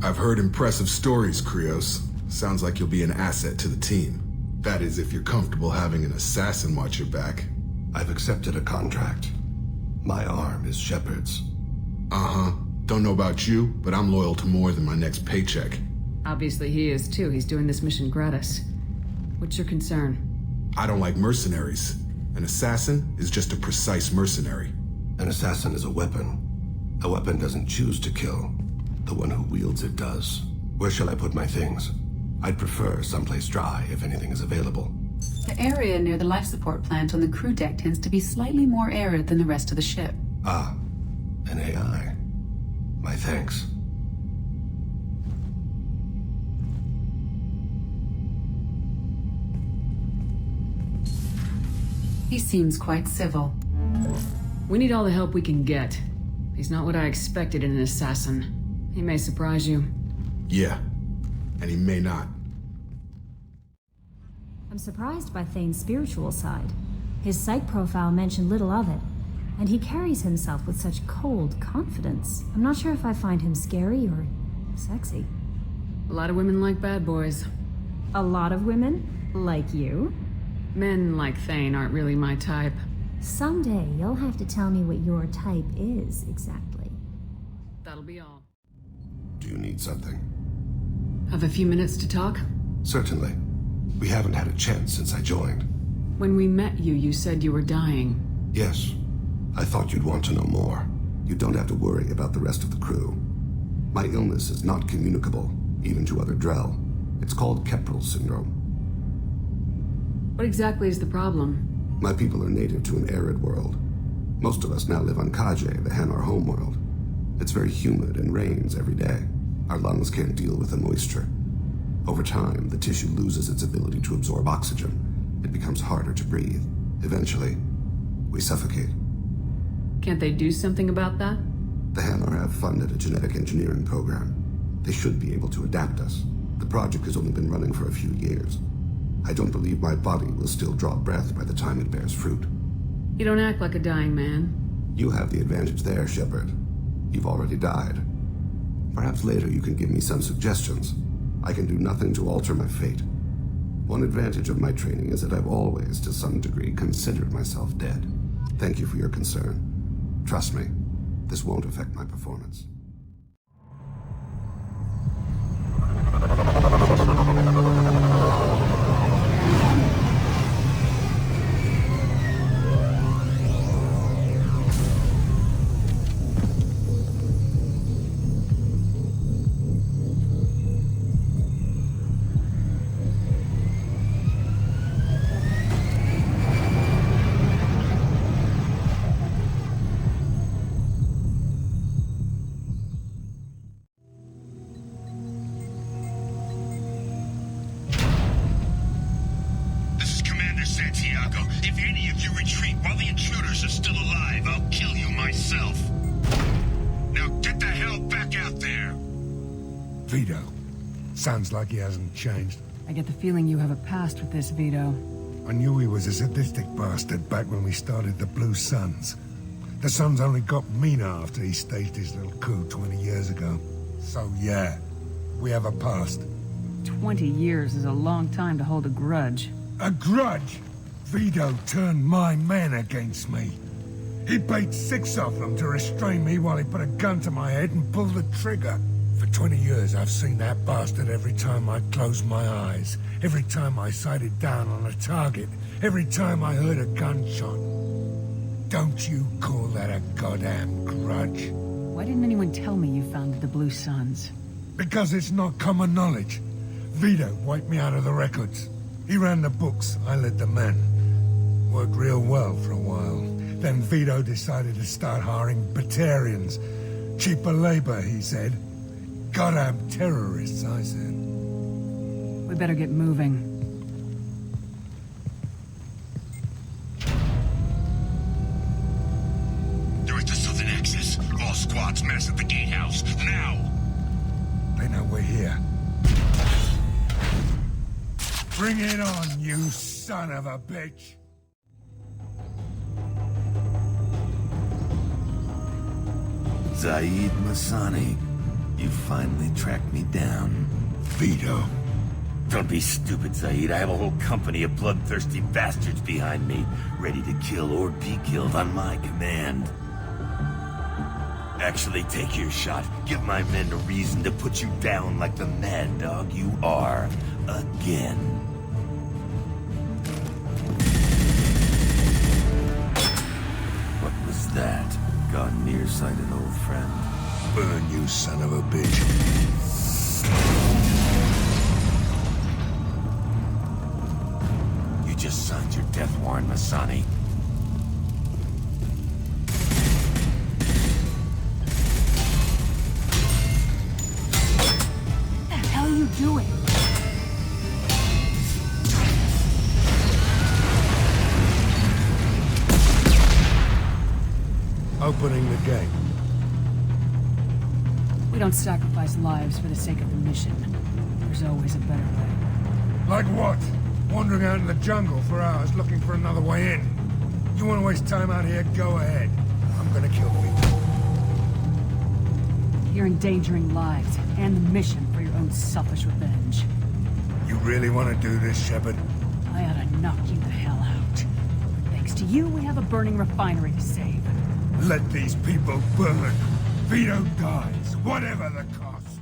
I've heard impressive stories, Krios. Sounds like you'll be an asset to the team. That is, if you're comfortable having an assassin watch your back. I've accepted a contract. My arm is Shepard's. Uh-huh. Don't know about you, but I'm loyal to more than my next paycheck. Obviously he is too. He's doing this mission gratis. What's your concern? I don't like mercenaries. An assassin is just a precise mercenary. An assassin is a weapon. A weapon doesn't choose to kill. The one who wields it does. Where shall I put my things? I'd prefer someplace dry if anything is available. The area near the life support plant on the crew deck tends to be slightly more arid than the rest of the ship. Ah, an AI. My thanks. He seems quite civil. We need all the help we can get. He's not what I expected in an assassin. He may surprise you. Yeah, and he may not. I'm surprised by Thane's spiritual side. His psych profile mentioned little of it, and he carries himself with such cold confidence. I'm not sure if I find him scary or sexy. A lot of women like bad boys. A lot of women? Like you? Men like Thane aren't really my type. Someday you'll have to tell me what your type is exactly. That'll be all. Do you need something? Have a few minutes to talk? Certainly. We haven't had a chance since I joined. When we met you, you said you were dying. Yes. I thought you'd want to know more. You don't have to worry about the rest of the crew. My illness is not communicable, even to other Drell. It's called Keprel syndrome. What exactly is the problem? My people are native to an arid world. Most of us now live on Kaje, the Hanar homeworld. It's very humid and rains every day. Our lungs can't deal with the moisture. Over time, the tissue loses its ability to absorb oxygen. It becomes harder to breathe. Eventually, we suffocate. Can't they do something about that? The Hanar have funded a genetic engineering program. They should be able to adapt us. The project has only been running for a few years. I don't believe my body will still draw breath by the time it bears fruit. You don't act like a dying man. You have the advantage there, Shepard. You've already died. Perhaps later you can give me some suggestions. I can do nothing to alter my fate. One advantage of my training is that I've always, to some degree, considered myself dead. Thank you for your concern. Trust me, this won't affect my performance. Santiago, if any of you retreat while the intruders are still alive, I'll kill you myself. Now get the hell back out there! Vito. Sounds like he hasn't changed. I get the feeling you have a past with this, Vito. I knew he was a sadistic bastard back when we started the Blue Suns. The Suns only got meaner after he staged his little coup 20 years ago. So yeah, we have a past. 20 years is a long time to hold a grudge. A grudge? Vito turned my men against me. He paid 6 of them to restrain me while he put a gun to my head and pulled the trigger. For 20 years, I've seen that bastard every time I closed my eyes, every time I sighted down on a target, every time I heard a gunshot. Don't you call that a goddamn grudge? Why didn't anyone tell me you founded the Blue Suns? Because it's not common knowledge. Vito wiped me out of the records. He ran the books, I led the men. Worked real well for a while. Then Vito decided to start hiring Batarians. Cheaper labor, he said. Goddamn terrorists, I said. We better get moving. They're at the southern axis. All squads mass at the gatehouse. Now! They know we're here. Bring it on, you son of a bitch! Zaid Masani, You finally tracked me down. Vito. Don't be stupid, Zaid. I have a whole company of bloodthirsty bastards behind me, ready to kill or be killed on my command. Actually, take your shot. Give my men a reason to put you down like the mad dog you are. Again. What was that? Gone nearsighted, old friend. Burn, you son of a bitch. You just signed your death warrant, Masani. What the hell are you doing? Opening the gate. We don't sacrifice lives for the sake of the mission. There's always a better way. Like what? Wandering out in the jungle for hours looking for another way in. You want to waste time out here? Go ahead. I'm gonna kill people. You're endangering lives and the mission for your own selfish revenge. You really want to do this, Shepard? I ought to knock you the hell out. Thanks to you, we have a burning refinery to save. Let these people burn. Vito dies, whatever the cost.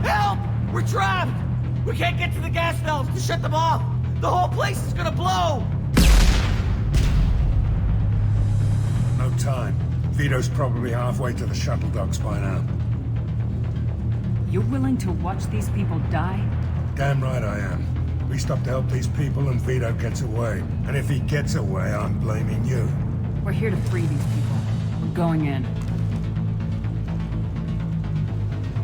Help! We're trapped! We can't get to the gas valves to shut them off! The whole place is gonna blow! No time. Vito's probably halfway to the shuttle docks by now. You're willing to watch these people die? Damn right I am. We stop to help these people and Vito gets away. And if he gets away, I'm blaming you. We're here to free these people. We're going in.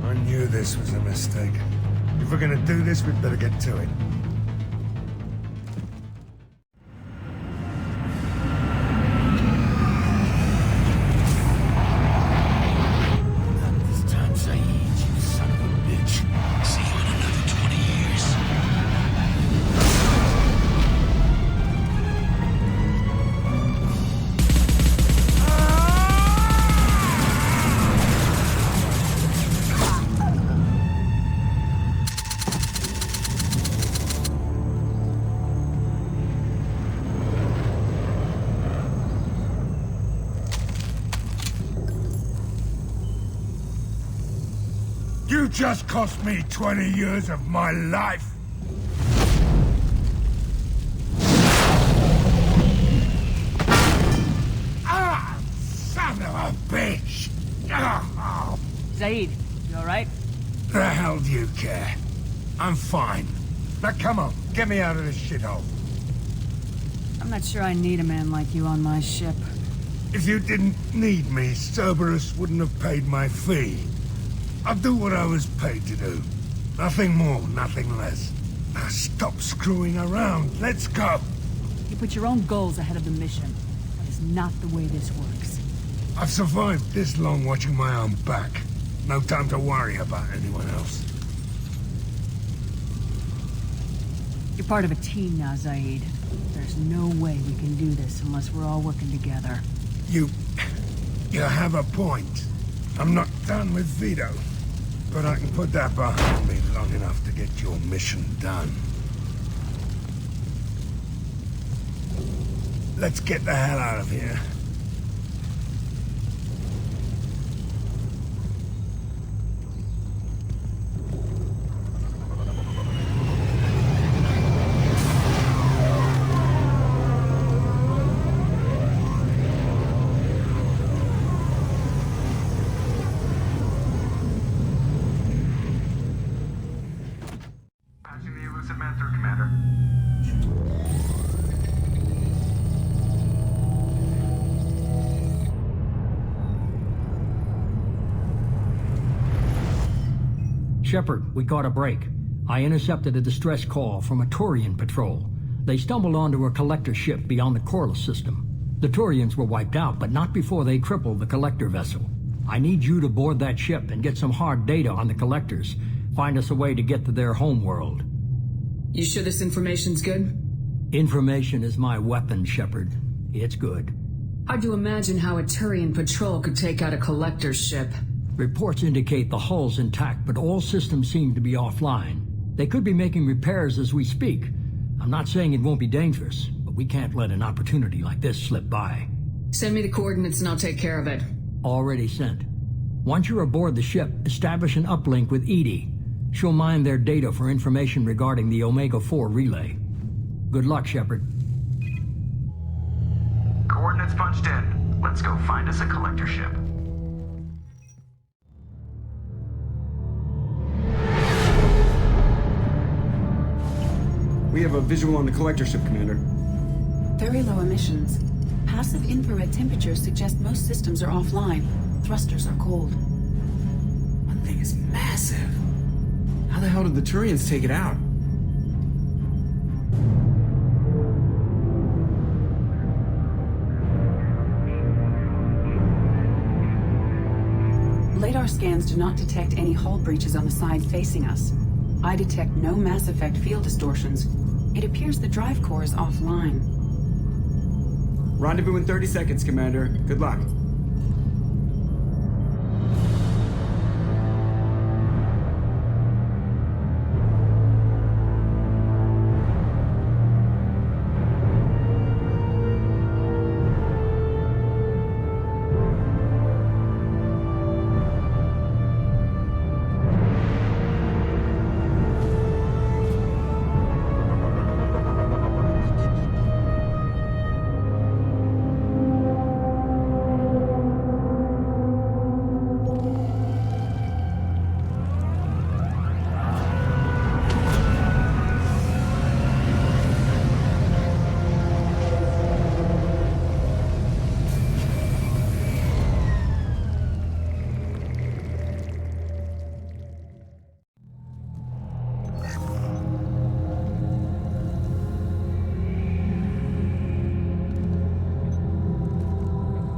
I knew this was a mistake. If we're gonna do this, we'd better get to it. Not this time, Zaid, you son of a bitch. See you in another 20 years. You just cost me 20 years of my life! Ah! Son of a bitch! Ah! Zaid, you alright? The hell do you care? I'm fine. Now come on, get me out of this shithole. I'm not sure I need a man like you on my ship. If you didn't need me, Cerberus wouldn't have paid my fee. I'll do what I was paid to do. Nothing more, nothing less. Now stop screwing around. Let's go. You put your own goals ahead of the mission. That is not the way this works. I've survived this long watching my own back. No time to worry about anyone else. You're part of a team now, Zaid. There's no way we can do this unless we're all working together. You have a point. I'm not done with Vito. But I can put that behind me long enough to get your mission done. Let's get the hell out of here. Shepard, we caught a break. I intercepted a distress call from a Turian patrol. They stumbled onto a collector ship beyond the Corliss system. The Turians were wiped out, but not before they crippled the collector vessel. I need you to board that ship and get some hard data on the collectors. Find us a way to get to their home world. You sure this information's good? Information is my weapon, Shepard. It's good. Hard to imagine how a Turian patrol could take out a collector's ship. Reports indicate the hull's intact, but all systems seem to be offline. They could be making repairs as we speak. I'm not saying it won't be dangerous, but we can't let an opportunity like this slip by. Send me the coordinates and I'll take care of it. Already sent. Once you're aboard the ship, establish an uplink with EDI. She'll mine their data for information regarding the Omega-4 relay. Good luck, Shepard. Coordinates punched in. Let's go find us a collector ship. We have a visual on the collector ship, Commander. Very low emissions. Passive infrared temperatures suggest most systems are offline. Thrusters are cold. One thing is massive. How the hell did the Turians take it out? Radar scans do not detect any hull breaches on the side facing us. I detect no Mass Effect field distortions. It appears the drive core is offline. Rendezvous in 30 seconds, Commander. Good luck.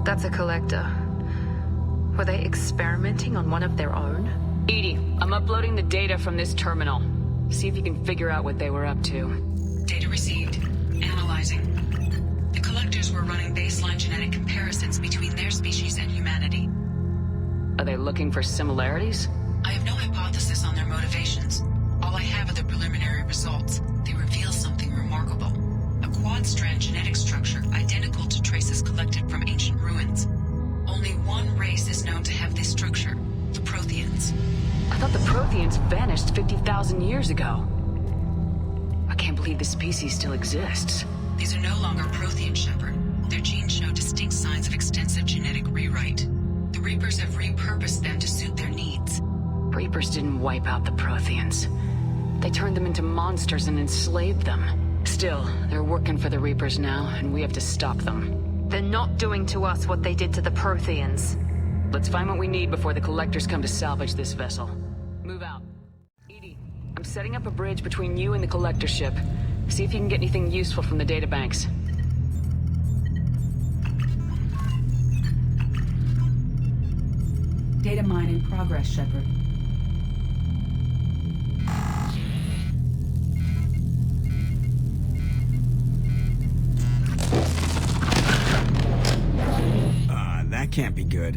That's a collector. Were they experimenting on one of their own? EDI, I'm uploading the data from this terminal. See if you can figure out what they were up to. Data received. Analyzing. The collectors were running baseline genetic comparisons between their species and humanity. Are they looking for similarities? I have no hypothesis on their motivations. All I have are the preliminary results. They reveal something remarkable. A quad-strand genetic structure identical to traces collected from ancient ruins. Only one race is known to have this structure, the Protheans. I thought the Protheans vanished 50,000 years ago. I can't believe the species still exists. These are no longer Prothean, Shepard. Their genes show distinct signs of extensive genetic rewrite. The Reapers have repurposed them to suit their needs. Reapers didn't wipe out the Protheans. They turned them into monsters and enslaved them. Still, they're working for the Reapers now, and we have to stop them. They're not doing to us what they did to the Protheans. Let's find what we need before the Collectors come to salvage this vessel. Move out. EDI, I'm setting up a bridge between you and the Collector ship. See if you can get anything useful from the databanks. Data mine in progress, Shepard. That can't be good.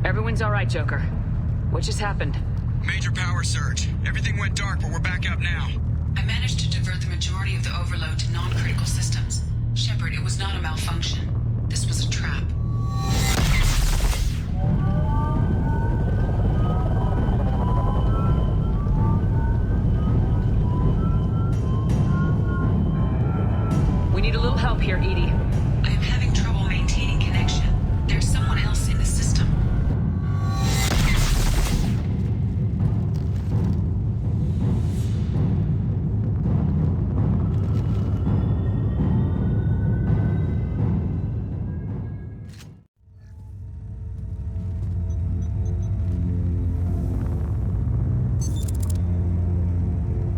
Everyone's all right, Joker. What just happened? Major power surge. Everything went dark, but we're back up now. I managed to divert the majority of the overload to non-critical systems. Shepard, it was not a malfunction. This was a trap. We need a little help here, EDI. I am having trouble maintaining connection. There's someone else in the system.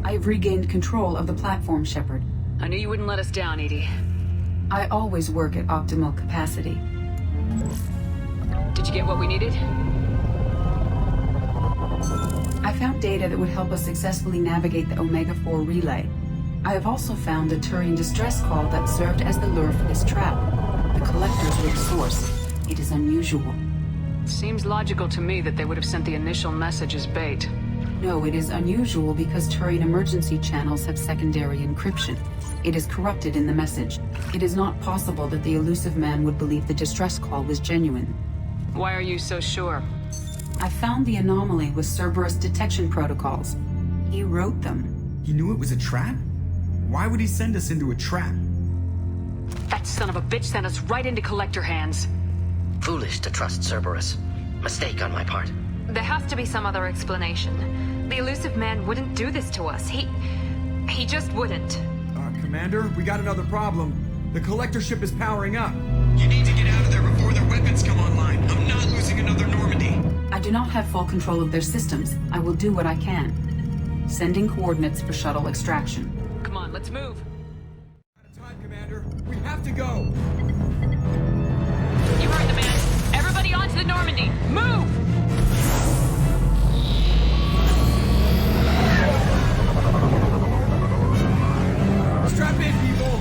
I have regained control of the platform, Shepard. I knew you wouldn't let us down, EDI. I always work at optimal capacity. Did you get what we needed? I found data that would help us successfully navigate the Omega-4 relay. I have also found a Turian distress call that served as the lure for this trap. The collectors were the source. It is unusual. Seems logical to me that they would have sent the initial message as bait. No, it is unusual because Turian emergency channels have secondary encryption. It is corrupted in the message. It is not possible that the Illusive Man would believe the distress call was genuine. Why are you so sure? I found the anomaly with Cerberus detection protocols. He wrote them. He knew it was a trap? Why would he send us into a trap? That son of a bitch sent us right into Collector hands. Foolish to trust Cerberus. Mistake on my part. There has to be some other explanation. The Illusive Man wouldn't do this to us. He just wouldn't. Commander, we got another problem. The Collector ship is powering up. You need to get out of there before their weapons come online. I'm not losing another Normandy. I do not have full control of their systems. I will do what I can. Sending coordinates for shuttle extraction. Come on, let's move. Out of time, Commander. We have to go. You heard the man. Everybody onto the Normandy. Move! Strap in, people!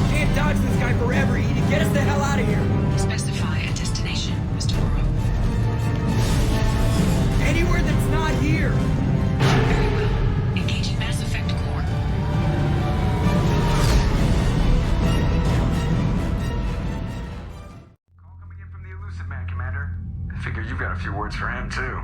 We can't dodge this guy forever, Edie. Get us the hell out of here! Specify a destination, Mr. Morrow. Anywhere that's not here! Very well. Engaging Mass Effect core. Call coming in from the Illusive Man, Commander. I figure you've got a few words for him, too.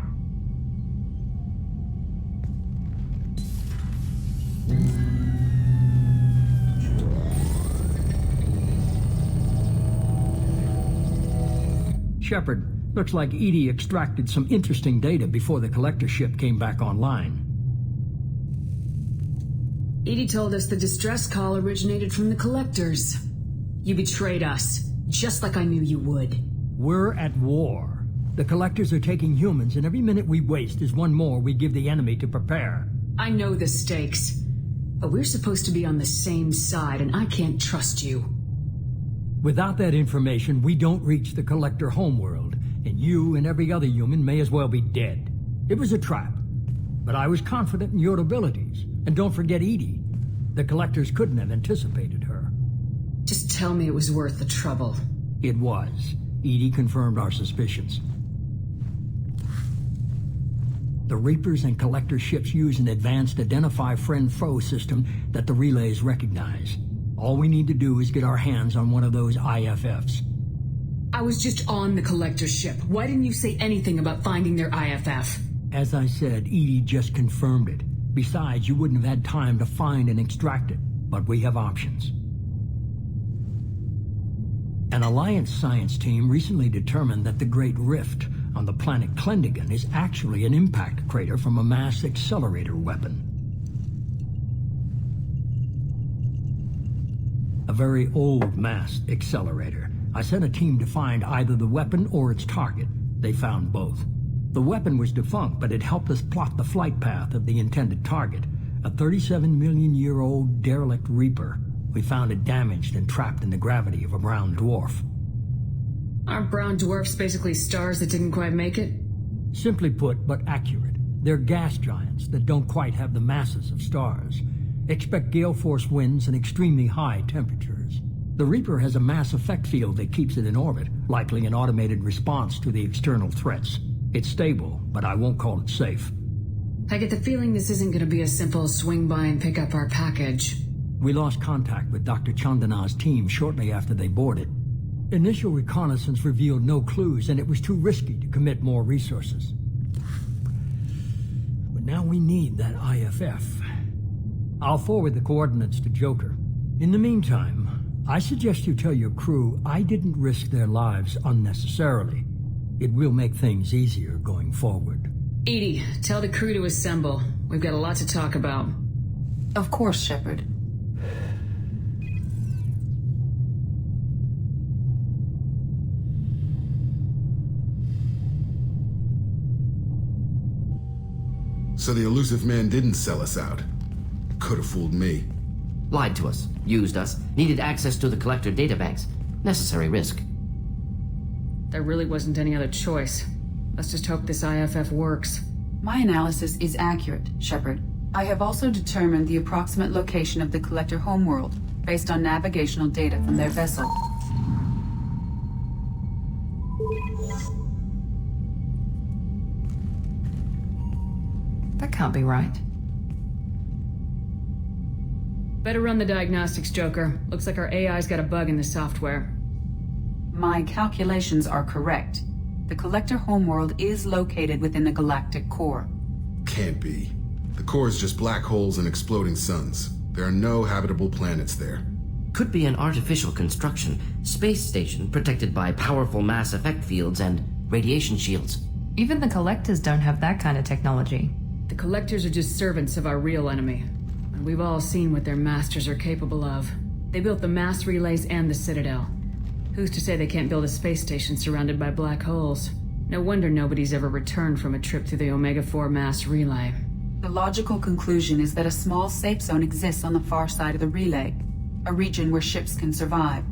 Shepard, looks like EDI extracted some interesting data before the Collector ship came back online. EDI told us the distress call originated from the Collectors. You betrayed us, just like I knew you would. We're at war. The Collectors are taking humans, and every minute we waste is one more we give the enemy to prepare. I know the stakes, but we're supposed to be on the same side, and I can't trust you. Without that information, we don't reach the Collector homeworld, and you and every other human may as well be dead. It was a trap, but I was confident in your abilities. And don't forget EDI. The Collectors couldn't have anticipated her. Just tell me it was worth the trouble. It was. EDI confirmed our suspicions. The Reapers and Collector ships use an advanced Identify Friend-Foe system that the relays recognize. All we need to do is get our hands on one of those IFFs. I was just on the Collector ship. Why didn't you say anything about finding their IFF? As I said, EDI just confirmed it. Besides, you wouldn't have had time to find and extract it. But we have options. An Alliance science team recently determined that the Great Rift on the planet Klendagon is actually an impact crater from a mass accelerator weapon. A very old mass accelerator. I sent a team to find either the weapon or its target. They found both. The weapon was defunct, but it helped us plot the flight path of the intended target, a 37-million-year-old derelict Reaper. We found it damaged and trapped in the gravity of a brown dwarf. Aren't brown dwarfs basically stars that didn't quite make it? Simply put, but accurate. They're gas giants that don't quite have the masses of stars. Expect gale force winds and extremely high temperatures. The Reaper has a mass effect field that keeps it in orbit, likely an automated response to the external threats. It's stable, but I won't call it safe. I get the feeling this isn't going to be a simple swing by and pick up our package. We lost contact with Dr. Chandana's team shortly after they boarded. Initial reconnaissance revealed no clues, and it was too risky to commit more resources. But now we need that IFF. I'll forward the coordinates to Joker. In the meantime, I suggest you tell your crew I didn't risk their lives unnecessarily. It will make things easier going forward. EDI, tell the crew to assemble. We've got a lot to talk about. Of course, Shepard. So the elusive man didn't sell us out. Could have fooled me. Lied to us, used us, needed access to the Collector databanks. Necessary risk. There really wasn't any other choice. Let's just hope this IFF works. My analysis is accurate, Shepard. I have also determined the approximate location of the Collector homeworld, based on navigational data from their vessel. That can't be right. Better run the diagnostics, Joker. Looks like our AI's got a bug in the software. My calculations are correct. The Collector homeworld is located within the galactic core. Can't be. The core is just black holes and exploding suns. There are no habitable planets there. Could be an artificial construction, space station protected by powerful mass effect fields and radiation shields. Even the Collectors don't have that kind of technology. The Collectors are just servants of our real enemy. And we've all seen what their masters are capable of. They built the mass relays and the Citadel. Who's to say they can't build a space station surrounded by black holes? No wonder nobody's ever returned from a trip through the Omega-4 mass relay. The logical conclusion is that a small safe zone exists on the far side of the relay, a region where ships can survive.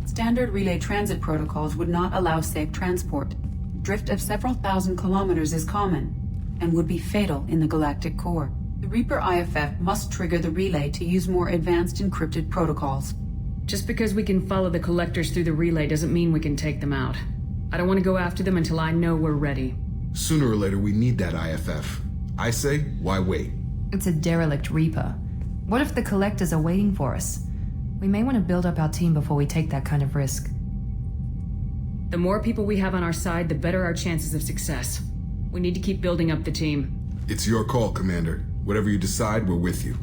Standard relay transit protocols would not allow safe transport. Drift of several thousand kilometers is common, and would be fatal in the galactic core. The Reaper IFF must trigger the relay to use more advanced encrypted protocols. Just because we can follow the Collectors through the relay doesn't mean we can take them out. I don't want to go after them until I know we're ready. Sooner or later, we need that IFF. I say, why wait? It's a derelict Reaper. What if the Collectors are waiting for us? We may want to build up our team before we take that kind of risk. The more people we have on our side, the better our chances of success. We need to keep building up the team. It's your call, Commander. Whatever you decide, we're with you.